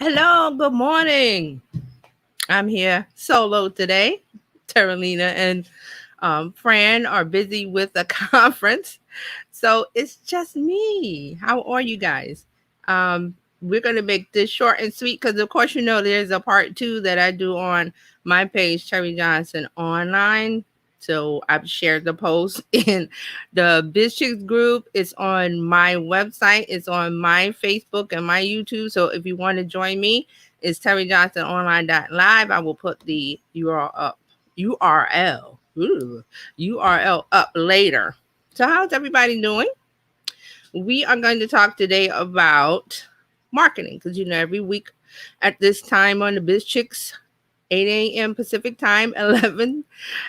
Hello, good morning. I'm here solo today. Terralina and Fran are busy with a conference. So it's just me. How are you guys? We're going to make this short and sweet because, of course, there's a part two that I do on my page, Terry Johnson Online. So I've shared the post in the BizChicks group. It's on my website. It's on my Facebook and my YouTube. So if you want to join me, it's terryjohnsononline.live. I will put the URL up. URL. Ooh, URL up later. So how's everybody doing? We are going to talk today about marketing because every week at this time on the Biz Chicks 8 a.m. Pacific time, 11.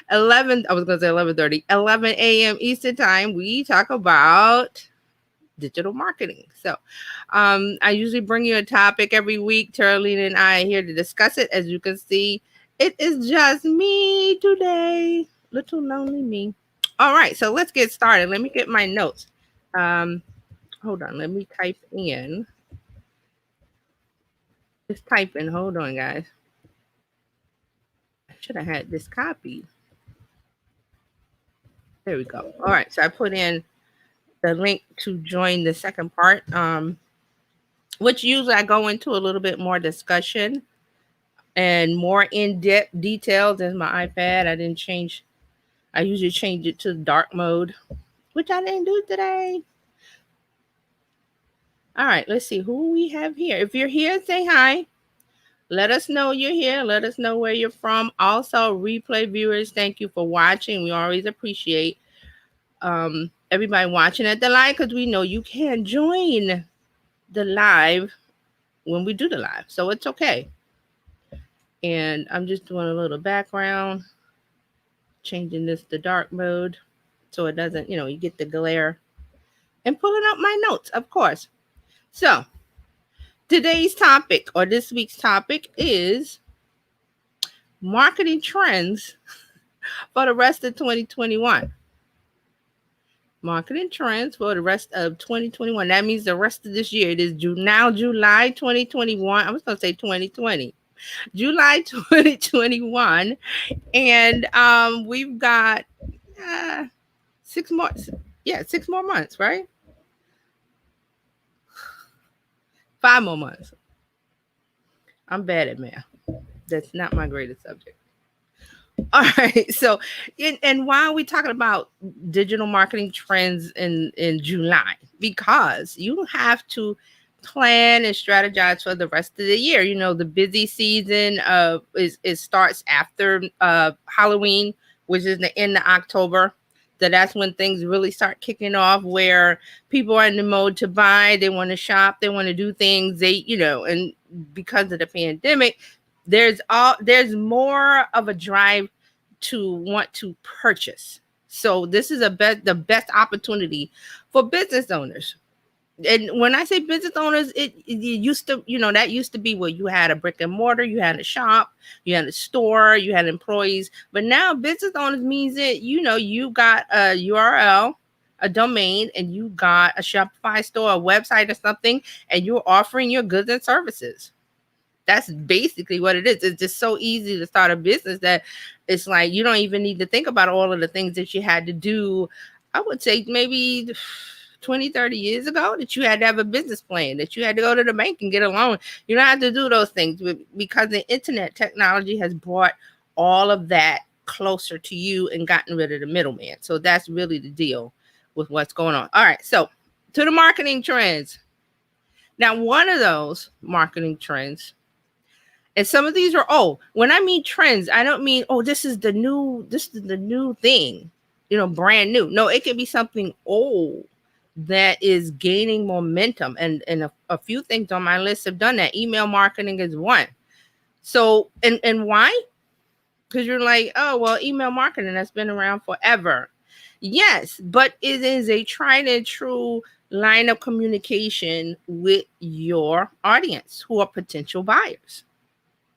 I was going to say 11:30, 11 a.m. Eastern time, we talk about digital marketing. So I usually bring you a topic every week. Terralina and I are here to discuss it. As you can see, it is just me today. Little lonely me. All right, so let's get started. Let me get my notes. Um, Hold on, let me type in. Just type in. Hold on, guys. I should have had this copied. There we go. All right, so I put in the link to join the second part, which usually I go into a little bit more discussion and more in-depth details in my iPad. I didn't change. I usually change it to dark mode, which I didn't do today. All right, let's see who we have here. If you're here, say hi. Let us know you're here. Let us know where you're from. Also, replay viewers, thank you for watching. We always appreciate everybody watching at the live because we know you can join the live when we do the live. So it's okay. And I'm just doing a little background, changing this to dark mode so it doesn't, you get the glare. And pulling up my notes, of course. So today's topic or this week's topic is marketing trends for the rest of 2021. Marketing trends for the rest of 2021. That means the rest of this year. It is now July 2021. I was going to say 2020. July 2021. And we've got uh, 6 more. Yeah, 6 more months, right? 5 more months. I'm bad at math. That's not my greatest subject. All right. So, and why are we talking about digital marketing trends in July? Because you have to plan and strategize for the rest of the year. The busy season is starts after Halloween, which is the end of October. So that's when things really start kicking off, where people are in the mode to buy, they want to shop, they want to do things. And because of the pandemic, there's more of a drive to want to purchase. So this is the best opportunity for business owners. And when I say business owners, it used to, that used to be where you had a brick and mortar, you had a shop, you had a store, you had employees. But now business owners means that, you got a URL, a domain, and you got a Shopify store, a website or something, and you're offering your goods and services. That's basically what it is. It's just so easy to start a business that it's like you don't even need to think about all of the things that you had to do. I would say maybe 20, 30 years ago that you had to have a business plan, that you had to go to the bank and get a loan. You don't have to do those things because the internet technology has brought all of that closer to you and gotten rid of the middleman. So that's really the deal with what's going on. All right. So to the marketing trends. Now, one of those marketing trends, and some of these are old. When I mean trends, I don't mean, oh, this is the new thing, brand new. No, it could be something old that is gaining momentum. And a few things on my list have done that. Email marketing is one. So, and why? Because you're like, oh, well, email marketing has been around forever. Yes, but it is a tried and true line of communication with your audience who are potential buyers,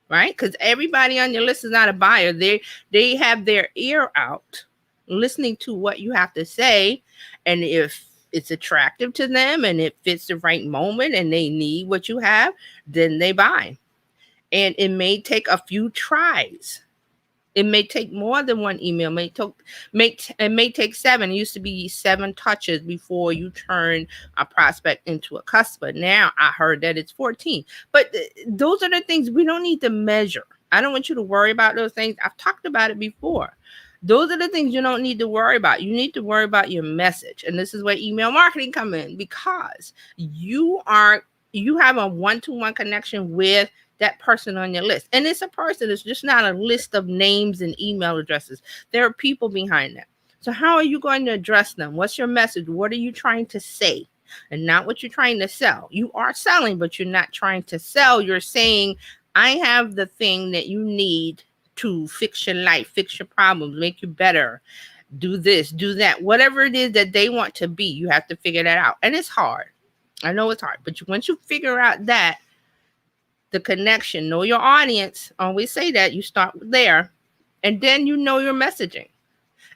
right? Because everybody on your list is not a buyer. They have their ear out, listening to what you have to say, and if it's attractive to them and it fits the right moment and they need what you have, then they buy. And it may take a few tries. It may take more than one email. It may take seven. It used to be 7 touches before you turn a prospect into a customer. Now I heard that it's 14. But those are the things we don't need to measure. I don't want you to worry about those things. I've talked about it before. Those are the things you don't need to worry about. You need to worry about your message. And this is where email marketing come in, because you have a one-to-one connection with that person on your list. And it's a person. It's just not a list of names and email addresses. There are people behind that. So how are you going to address them? What's your message? What are you trying to say? And not what you're trying to sell. You are selling, but you're not trying to sell. You're saying, I have the thing that you need to fix your life, fix your problems, make you better, do this, do that. Whatever it is that they want to be, you have to figure that out. And it's hard. I know it's hard. But once you figure out that, the connection, know your audience, always say that, you start there, and then you know your messaging.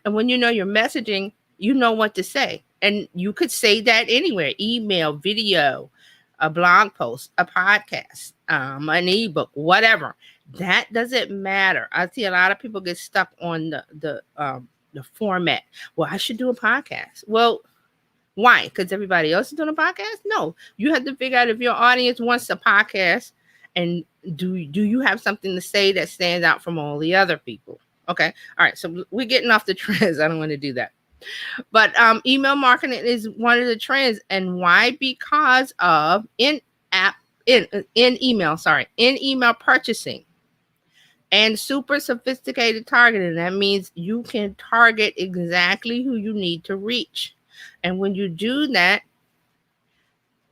And when you know your messaging, you know what to say. And you could say that anywhere: email, video, a blog post, a podcast, an ebook, whatever. That doesn't matter. I see a lot of people get stuck on the format. Well, I should do a podcast. Well, why? Because everybody else is doing a podcast? No, you have to figure out if your audience wants a podcast, and do you have something to say that stands out from all the other people? Okay. All right. So we're getting off the trends. I don't want to do that. But email marketing is one of the trends. And why? Because of in email purchasing and super sophisticated targeting. That means you can target exactly who you need to reach. And when you do that,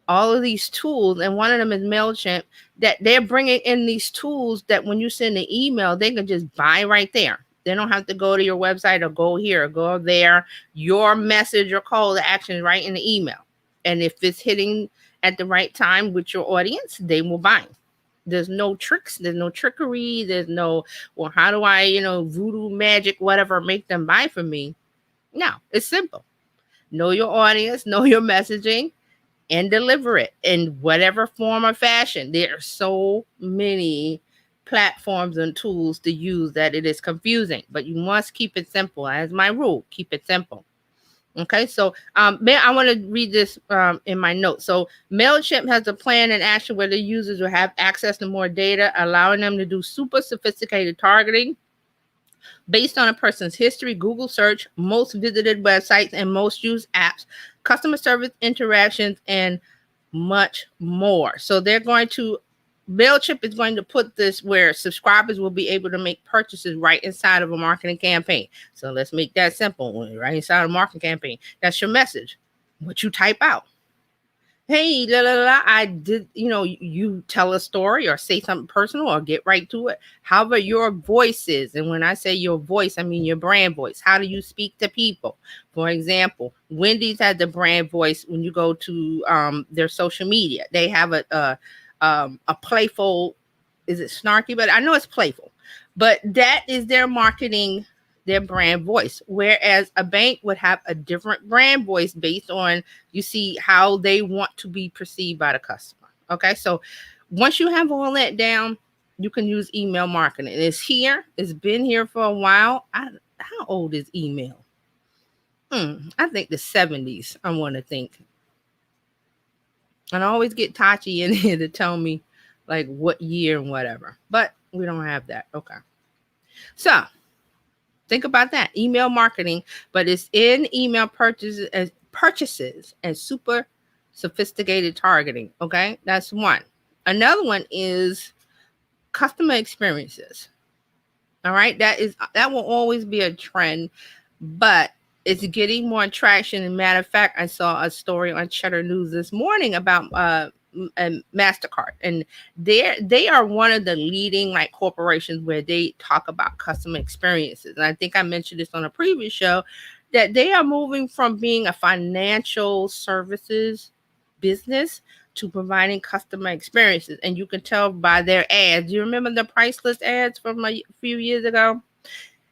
all of these tools, and one of them is MailChimp, that they're bringing in these tools that when you send an email, they can just buy right there. They don't have to go to your website or go here or go there. Your message or call to action is right in the email. And if it's hitting at the right time with your audience, they will buy. There's no tricks. There's no trickery. There's no, well, how do I, voodoo magic, whatever, make them buy from me? No, it's simple. Know your audience, know your messaging, and deliver it in whatever form or fashion. There are so many platforms and tools to use that it is confusing, but you must keep it simple. As my rule, keep it simple. Okay, so I want to read this in my notes. So MailChimp has a plan in action where the users will have access to more data, allowing them to do super sophisticated targeting based on a person's history, Google search, most visited websites, and most used apps, customer service interactions, and much more. So MailChimp is going to put this where subscribers will be able to make purchases right inside of a marketing campaign. So let's make that simple. Right inside of a marketing campaign. That's your message. What you type out. Hey, I did, you tell a story or say something personal or get right to it. However your voice is. And when I say your voice, I mean your brand voice. How do you speak to people? For example, Wendy's has the brand voice when you go to their social media. They have a playful, is it snarky? But I know it's playful. But that is their marketing, their brand voice, whereas a bank would have a different brand voice based on, you see, how they want to be perceived by the customer. Okay, so once you have all that down, you can use email marketing. It's here. It's been here for a while. How old is email? I think the 70s, I want to think. And I always get Tachi in here to tell me like what year and whatever, but we don't have that. Okay, so think about that. Email marketing, but it's in email purchases and super sophisticated targeting. Okay, that's one. Another one is customer experiences. All right, that will always be a trend, but it's getting more traction. As a matter of fact, I saw a story on Cheddar News this morning about MasterCard, and they are one of the leading corporations where they talk about customer experiences. And I think I mentioned this on a previous show that they are moving from being a financial services business to providing customer experiences. And you can tell by their ads. You remember the priceless ads from a few years ago?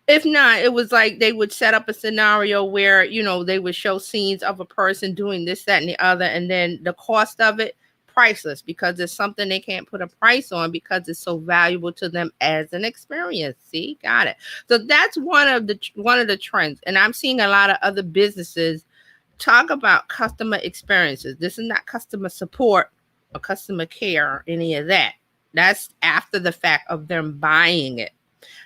If not, it was like they would set up a scenario where, they would show scenes of a person doing this, that, and the other, and then the cost of it, priceless, because it's something they can't put a price on because it's so valuable to them as an experience. See, got it. So that's one of the trends, and I'm seeing a lot of other businesses talk about customer experiences. This is not customer support or customer care or any of that. That's after the fact of them buying it.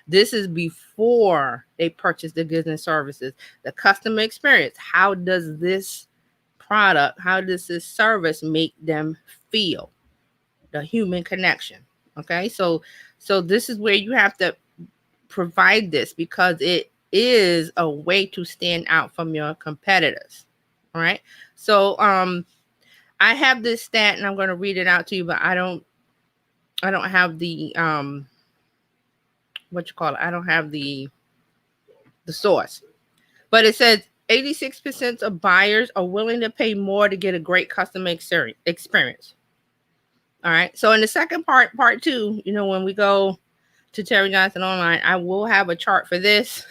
This is before they purchase the goods and services. The customer experience. How does this product, how does this service make them feel? The human connection. Okay. So this is where you have to provide this because it is a way to stand out from your competitors. All right. So I have this stat and I'm going to read it out to you, but I don't have the what you call it. I don't have the source. But it says 86% of buyers are willing to pay more to get a great customer experience. All right. So in the second part 2, when we go to Terry Johnson Online, I will have a chart for this.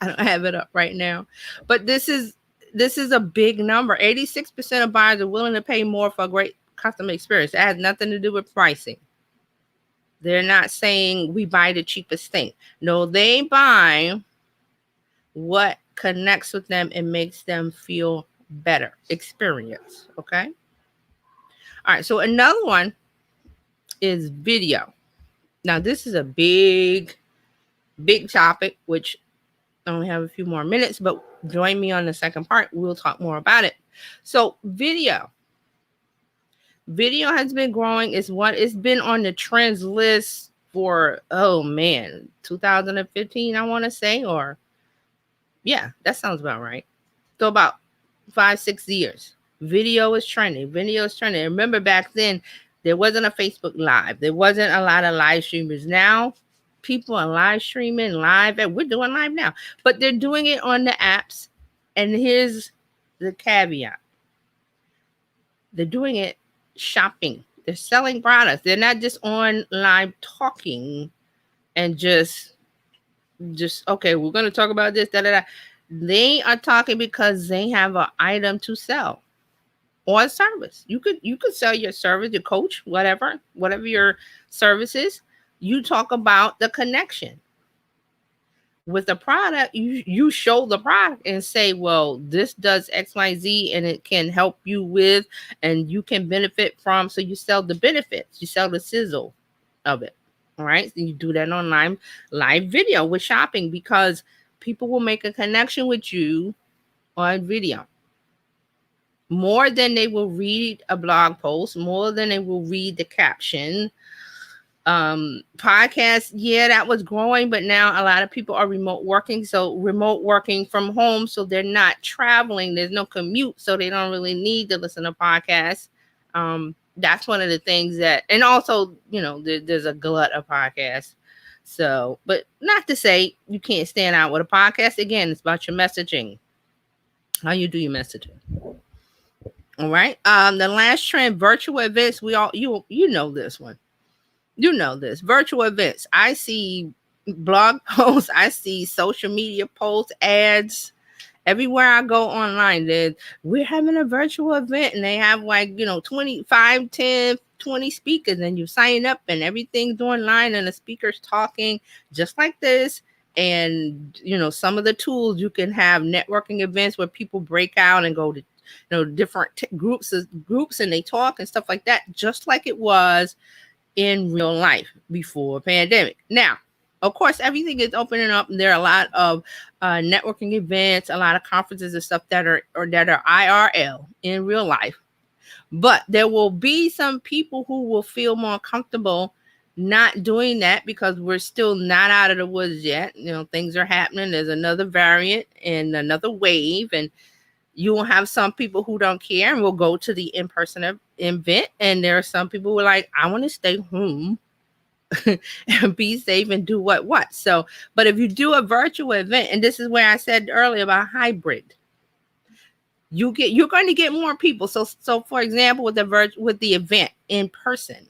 I don't have it up right now, but this is a big number. 86% of buyers are willing to pay more for a great customer experience. It has nothing to do with pricing. They're not saying we buy the cheapest thing. No, they buy what connects with them and makes them feel better experience. Okay. All right. So another one is video. Now, this is a big topic, which I only have a few more minutes, but join me on the second part. We'll talk more about it. So video has been growing. It's been on the trends list for, 2015, I want to say, or yeah, that sounds about right. So about 5-6 years, video is trending. Remember back then, there wasn't a Facebook Live. There wasn't a lot of live streamers. Now, people are live streaming live, and we're doing live now, but they're doing it on the apps. And here's the caveat: they're doing it shopping. They're selling products. They're not just on live talking and just okay, we're going to talk about this. They are talking because they have an item to sell or a service. You could sell your service, your coach, whatever your service is. You talk about the connection with the product. You show the product and say, well, this does XYZ and it can help you with, and you can benefit from. So you sell the benefits, you sell the sizzle of it. All right. So you do that on live video with shopping because people will make a connection with you on video more than they will read a blog post, more than they will read the caption. Podcasts, yeah, that was growing, but now a lot of people are remote working. So remote working from home, so they're not traveling. There's no commute, so they don't really need to listen to podcasts. That's one of the things that, and also, there's a glut of podcasts. So, but not to say you can't stand out with a podcast. Again, it's about your messaging, how you do your messaging. All right. The last trend, virtual events. You know this one. You know this. Virtual events. I see blog posts. I see social media posts, ads. Everywhere I go online, we're having a virtual event and they have 25, 10, 20 speakers, and you sign up and everything's online and the speaker's talking just like this. And, some of the tools, you can have networking events where people break out and go to, different groups and they talk and stuff like that, just like it was in real life before pandemic. Now, of course, everything is opening up. And there are a lot of networking events, a lot of conferences and stuff that are IRL in real life. But there will be some people who will feel more comfortable not doing that because we're still not out of the woods yet. Things are happening. There's another variant and another wave, and you will have some people who don't care and will go to the in-person event. And there are some people who are like, I want to stay home and be safe and do what. So, but if you do a virtual event, and this is where I said earlier about hybrid, you're going to get more people. So for example, with the event in person,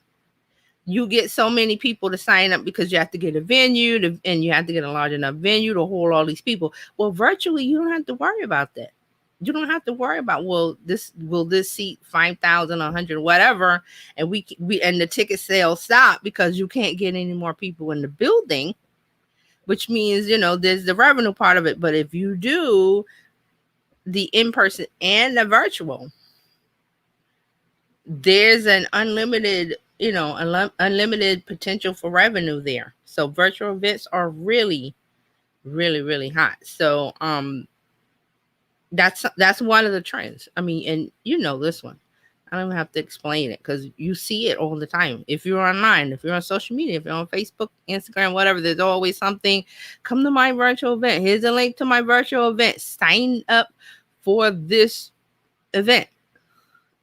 you get so many people to sign up because you have to get a venue and you have to get a large enough venue to hold all these people. Well, virtually, you don't have to worry about that. You don't have to worry about, well, this seat 5,000, 100, whatever, and we and the ticket sales stop because you can't get any more people in the building, which means, there's the revenue part of it. But if you do the in-person and the virtual, there's an unlimited unlimited potential for revenue there. So virtual events are really, really, really hot. So that's one of the trends. I mean, and this one, I don't even have to explain it because you see it all the time. If you're online, if you're on social media, if you're on Facebook, Instagram, whatever, there's always something. Come to my virtual event. Here's a link to my virtual event. Sign up for this event.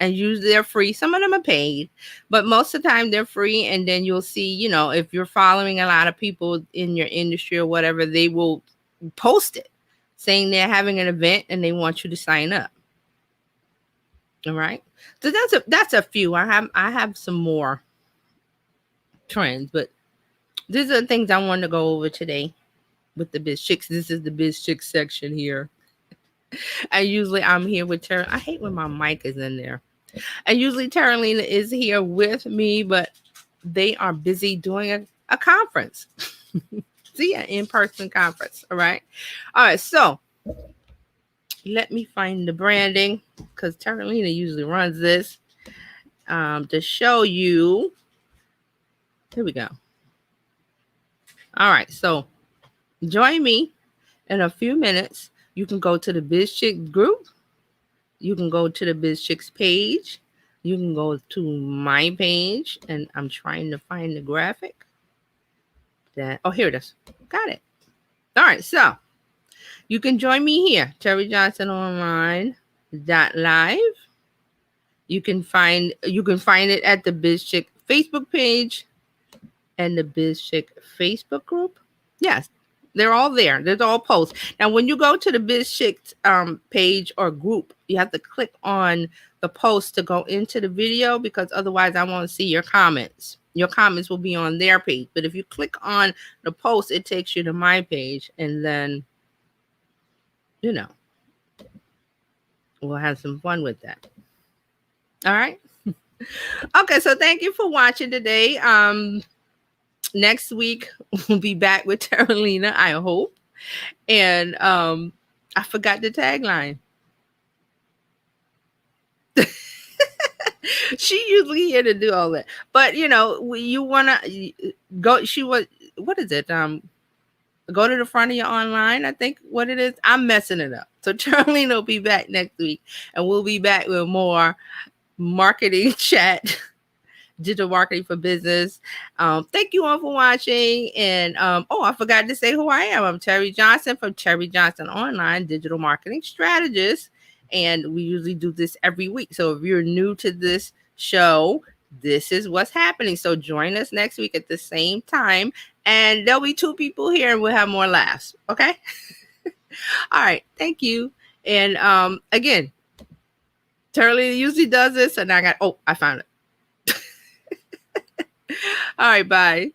And usually they're free. Some of them are paid, but most of the time they're free. And then you'll see, if you're following a lot of people in your industry or whatever, they will post it saying they're having an event and they want you to sign up. All right. So that's a few. I have some more trends, but these are the things I wanted to go over today with the Biz Chicks. This is the Biz Chicks section here. And usually I'm here with Tara. I hate when my mic is in there. And usually Taralina is here with me, but they are busy doing a conference. See, an in-person conference. All right. So let me find the branding because Taralina usually runs this to show you. Here we go. All right. So join me in a few minutes. You can go to the Biz Chicks group. You can go to the Biz Chicks page. You can go to my page, and I'm trying to find the graphic. Here it is. Got it. All right, so you can join me here, Terry Johnson Online .live. You can find it at the Biz Chick Facebook page and the Biz Chick Facebook group. Yes. They're all there. There's all posts. Now, when you go to the Biz Chicks page or group, you have to click on the post to go into the video because otherwise I won't see your comments. Your comments will be on their page. But if you click on the post, it takes you to my page. And then, we'll have some fun with that. All right. Okay. So thank you for watching today. Next week we'll be back with Taralina, I hope. And I forgot the tagline. She usually here to do all that, but you wanna go. What is it? Go to the front of your online. I think what it is. I'm messing it up. So Taralina will be back next week, and we'll be back with more marketing chat. Digital marketing for business. Thank you all for watching. And I forgot to say who I am. I'm Terry Johnson from Terry Johnson Online, digital marketing strategist. And we usually do this every week. So if you're new to this show, this is what's happening. So join us next week at the same time. And there'll be 2 people here and we'll have more laughs. Okay. All right. Thank you. And again, Terry usually does this. And I found it. All right, bye.